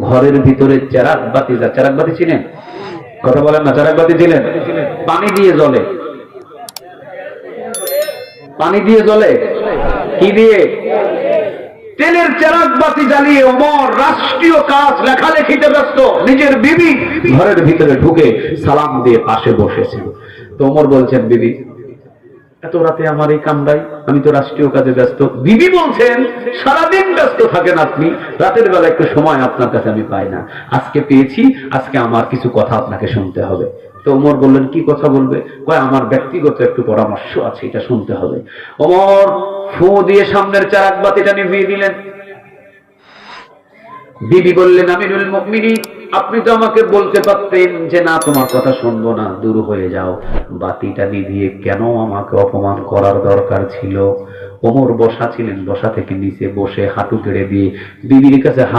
ঘরের ভিতরে চেরাগ বাতি, যা চেরাগ বাতি চিনেন? কথা বলেন না, চেরাগ বাতি চিনেন? পানি দিয়ে জ্বলে, পানি দিয়ে জ্বলে, কি দিয়ে? তেলের চেরাগ বাতি জ্বালিয়ে ওমর রাষ্ট্রীয় কাজ লেখালেখিতে ব্যস্ত, নিজের বিবি ঘরের ভিতরে ঢুকে সালাম দিয়ে পাশে বসেছিল। তো ওমর বলছেন, বিবি এত রাতে আমার এই কামড়াই, আমি তো রাষ্ট্রীয় কাজে ব্যস্ত। বিবি বলছেন, সারাদিন ব্যস্ত থাকেন আপনি, রাতের বেলা একটু সময় আপনার কাছে আমি পাই না, আজকে পেয়েছি, আজকে আমার কিছু কথা আপনাকে শুনতে হবে। তো ওমর বললেন, কি কথা বলবে? কয়, আমার ব্যক্তিগত একটু পরামর্শ আছে, এটা শুনতে হবে। ওমর ফু দিয়ে সামনের চেরাগ বাতিটা নিভিয়ে দিলেন। বিবি বললেন, আমিরুল মুমিনিন, আপনি তো আমাকে বলতে পারতেন যে না, তোমার কথা শুনবো না, দূর হয়ে যাও। বাতিটা নিভিয়ে কেন আমাকে অপমান করার দরকার ছিল? ওমর বসা ছিলেন, বসা থেকে নিচে বসে হাঁটু গেড়ে দিয়ে বিবির কাছে হাত